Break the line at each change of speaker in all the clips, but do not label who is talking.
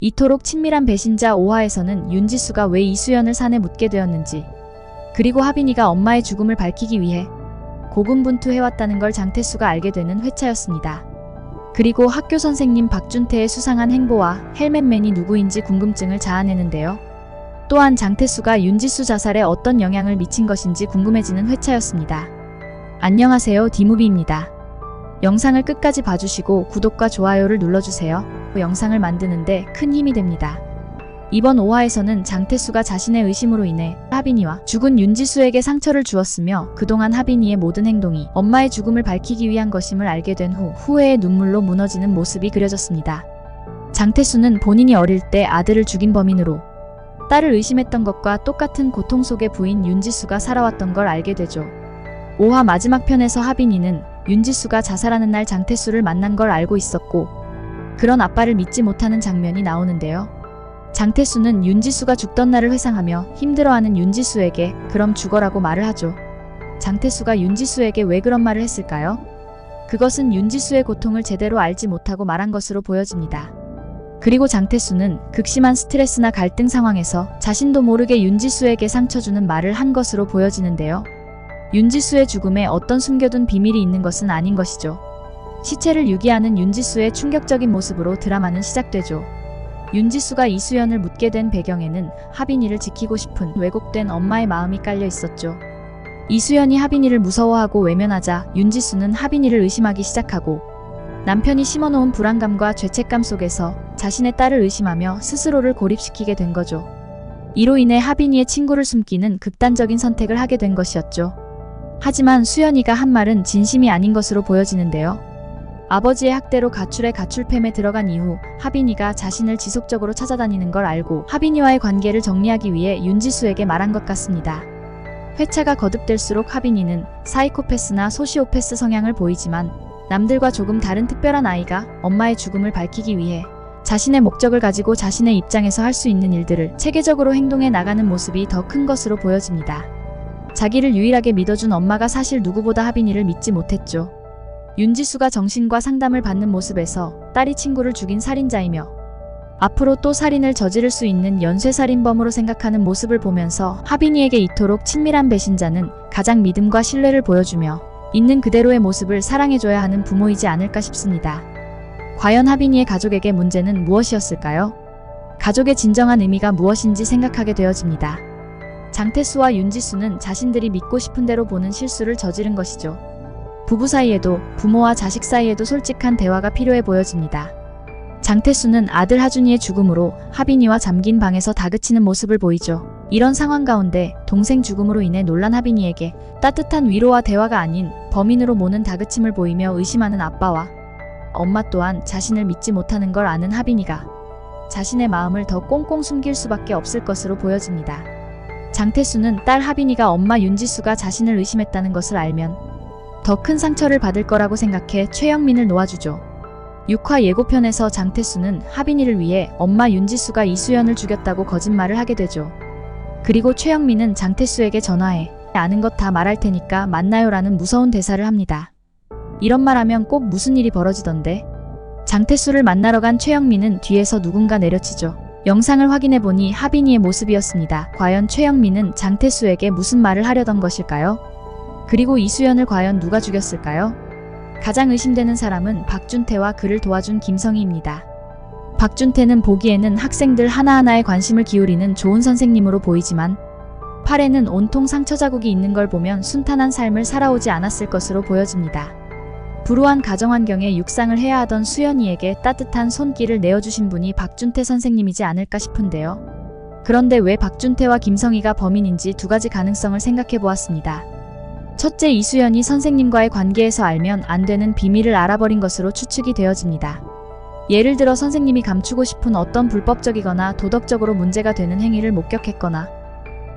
이토록 친밀한 배신자 5화에서는 윤지수가 왜 이수연을 산에 묻게 되었는지, 그리고 하빈이가 엄마의 죽음을 밝히기 위해 고군분투해왔다는 걸 장태수가 알게 되는 회차였습니다. 그리고 학교 선생님 박준태의 수상한 행보와 헬멧맨이 누구인지 궁금증을 자아내는데요. 또한 장태수가 윤지수 자살에 어떤 영향을 미친 것인지 궁금해지는 회차였습니다. 안녕하세요, 디무비입니다. 영상을 끝까지 봐주시고 구독과 좋아요를 눌러주세요. 영상을 만드는데 큰 힘이 됩니다. 이번 5화에서는 장태수가 자신의 의심으로 인해 하빈이와 죽은 윤지수에게 상처를 주었으며 그동안 하빈이의 모든 행동이 엄마의 죽음을 밝히기 위한 것임을 알게 된 후 후회의 눈물로 무너지는 모습이 그려졌습니다. 장태수는 본인이 어릴 때 아들을 죽인 범인으로 딸을 의심했던 것과 똑같은 고통 속에 부인 윤지수가 살아왔던 걸 알게 되죠. 5화 마지막 편에서 하빈이는 윤지수가 자살하는 날 장태수를 만난 걸 알고 있었고 그런 아빠를 믿지 못하는 장면이 나오는데요. 장태수는 윤지수가 죽던 날을 회상하며 힘들어하는 윤지수에게 그럼 죽어라고 말을 하죠. 장태수가 윤지수에게 왜 그런 말을 했을까요? 그것은 윤지수의 고통을 제대로 알지 못하고 말한 것으로 보여집니다. 그리고 장태수는 극심한 스트레스나 갈등 상황에서 자신도 모르게 윤지수에게 상처 주는 말을 한 것으로 보여지는데요. 윤지수의 죽음에 어떤 숨겨둔 비밀이 있는 것은 아닌 것이죠. 시체를 유기하는 윤지수의 충격적인 모습으로 드라마는 시작되죠. 윤지수가 이수연을 묻게 된 배경에는 하빈이를 지키고 싶은 왜곡된 엄마의 마음이 깔려 있었죠. 이수연이 하빈이를 무서워하고 외면하자 윤지수는 하빈이를 의심하기 시작하고 남편이 심어놓은 불안감과 죄책감 속에서 자신의 딸을 의심하며 스스로를 고립시키게 된 거죠. 이로 인해 하빈이의 친구를 숨기는 극단적인 선택을 하게 된 것이었죠. 하지만 수연이가 한 말은 진심이 아닌 것으로 보여지는데요. 아버지의 학대로 가출해 가출팸에 들어간 이후 하빈이가 자신을 지속적으로 찾아다니는 걸 알고 하빈이와의 관계를 정리하기 위해 윤지수에게 말한 것 같습니다. 회차가 거듭될수록 하빈이는 사이코패스나 소시오패스 성향을 보이지만 남들과 조금 다른 특별한 아이가 엄마의 죽음을 밝히기 위해 자신의 목적을 가지고 자신의 입장에서 할 수 있는 일들을 체계적으로 행동해 나가는 모습이 더 큰 것으로 보여집니다. 자기를 유일하게 믿어준 엄마가 사실 누구보다 하빈이를 믿지 못했죠. 윤지수가 정신과 상담을 받는 모습에서 딸이 친구를 죽인 살인자이며 앞으로 또 살인을 저지를 수 있는 연쇄살인범으로 생각하는 모습을 보면서 하빈이에게 이토록 친밀한 배신자는 가장 믿음과 신뢰를 보여주며 있는 그대로의 모습을 사랑해줘야 하는 부모이지 않을까 싶습니다. 과연 하빈이의 가족에게 문제는 무엇이었을까요? 가족의 진정한 의미가 무엇인지 생각하게 되어집니다. 장태수와 윤지수는 자신들이 믿고 싶은 대로 보는 실수를 저지른 것이죠. 부부 사이에도 부모와 자식 사이에도 솔직한 대화가 필요해 보여집니다. 장태수는 아들 하준이의 죽음으로 하빈이와 잠긴 방에서 다그치는 모습을 보이죠. 이런 상황 가운데 동생 죽음으로 인해 놀란 하빈이에게 따뜻한 위로와 대화가 아닌 범인으로 모는 다그침을 보이며 의심하는 아빠와 엄마 또한 자신을 믿지 못하는 걸 아는 하빈이가 자신의 마음을 더 꽁꽁 숨길 수밖에 없을 것으로 보여집니다. 장태수는 딸 하빈이가 엄마 윤지수가 자신을 의심했다는 것을 알면 더 큰 상처를 받을 거라고 생각해 최영민을 놓아주죠. 6화 예고편에서 장태수는 하빈이를 위해 엄마 윤지수가 이수연을 죽였다고 거짓말을 하게 되죠. 그리고 최영민은 장태수에게 전화해 아는 것 다 말할 테니까 만나요라는 무서운 대사를 합니다. 이런 말하면 꼭 무슨 일이 벌어지던데. 장태수를 만나러 간 최영민은 뒤에서 누군가 내려치죠. 영상을 확인해보니 하빈이의 모습이었습니다. 과연 최영민은 장태수에게 무슨 말을 하려던 것일까요? 그리고 이수연을 과연 누가 죽였을까요? 가장 의심되는 사람은 박준태와 그를 도와준 김성희입니다. 박준태는 보기에는 학생들 하나하나에 관심을 기울이는 좋은 선생님으로 보이지만 팔에는 온통 상처 자국이 있는 걸 보면 순탄한 삶을 살아오지 않았을 것으로 보여집니다. 불우한 가정환경에 육상을 해야 하던 수연이에게 따뜻한 손길을 내어주신 분이 박준태 선생님이지 않을까 싶은데요. 그런데 왜 박준태와 김성희가 범인인지 두 가지 가능성을 생각해 보았습니다. 첫째, 이수연이 선생님과의 관계에서 알면 안 되는 비밀을 알아버린 것으로 추측이 되어집니다. 예를 들어 선생님이 감추고 싶은 어떤 불법적이거나 도덕적으로 문제가 되는 행위를 목격했거나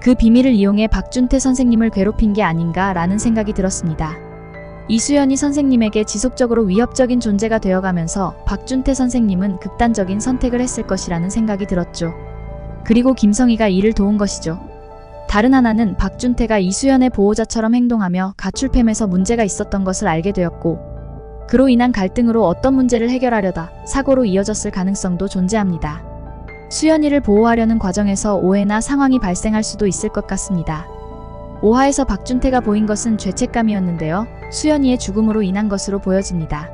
그 비밀을 이용해 박준태 선생님을 괴롭힌 게 아닌가 라는 생각이 들었습니다. 이수연이 선생님에게 지속적으로 위협적인 존재가 되어가면서 박준태 선생님은 극단적인 선택을 했을 것이라는 생각이 들었죠. 그리고 김성희가 이를 도운 것이죠. 다른 하나는 박준태가 이수연의 보호자처럼 행동하며 가출팸에서 문제가 있었던 것을 알게 되었고 그로 인한 갈등으로 어떤 문제를 해결하려다 사고로 이어졌을 가능성도 존재합니다. 수연이를 보호하려는 과정에서 오해나 상황이 발생할 수도 있을 것 같습니다. 5화에서 박준태가 보인 것은 죄책감이었는데요. 수연이의 죽음으로 인한 것으로 보여집니다.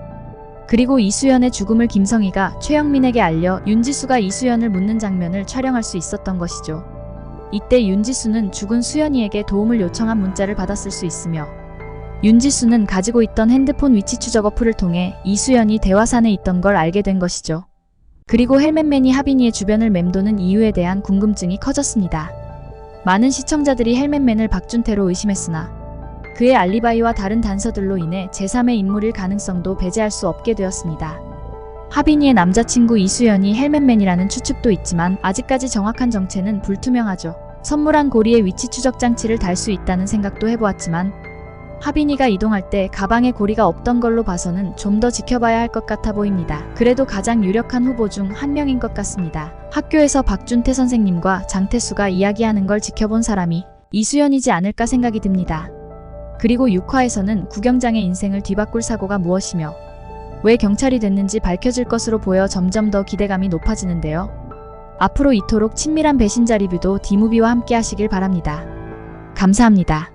그리고 이수연의 죽음을 김성희가 최영민에게 알려 윤지수가 이수연을 묻는 장면을 촬영할 수 있었던 것이죠. 이때 윤지수는 죽은 수연이에게 도움을 요청한 문자를 받았을 수 있으며 윤지수는 가지고 있던 핸드폰 위치 추적 어플을 통해 이수연이 대화산에 있던 걸 알게 된 것이죠. 그리고 헬멧맨이 하빈이의 주변을 맴도는 이유에 대한 궁금증이 커졌습니다. 많은 시청자들이 헬멧맨을 박준태로 의심했으나 그의 알리바이와 다른 단서들로 인해 제3의 인물일 가능성도 배제할 수 없게 되었습니다. 하빈이의 남자친구 이수연이 헬멧맨이라는 추측도 있지만 아직까지 정확한 정체는 불투명하죠. 선물한 고리에 위치 추적 장치를 달 수 있다는 생각도 해보았지만 하빈이가 이동할 때 가방에 고리가 없던 걸로 봐서는 좀 더 지켜봐야 할 것 같아 보입니다. 그래도 가장 유력한 후보 중 한 명인 것 같습니다. 학교에서 박준태 선생님과 장태수가 이야기하는 걸 지켜본 사람이 이수연이지 않을까 생각이 듭니다. 그리고 6화에서는 구경장의 인생을 뒤바꿀 사고가 무엇이며 왜 경찰이 됐는지 밝혀질 것으로 보여 점점 더 기대감이 높아지는데요. 앞으로 이토록 친밀한 배신자 리뷰도 D무비와 함께 하시길 바랍니다. 감사합니다.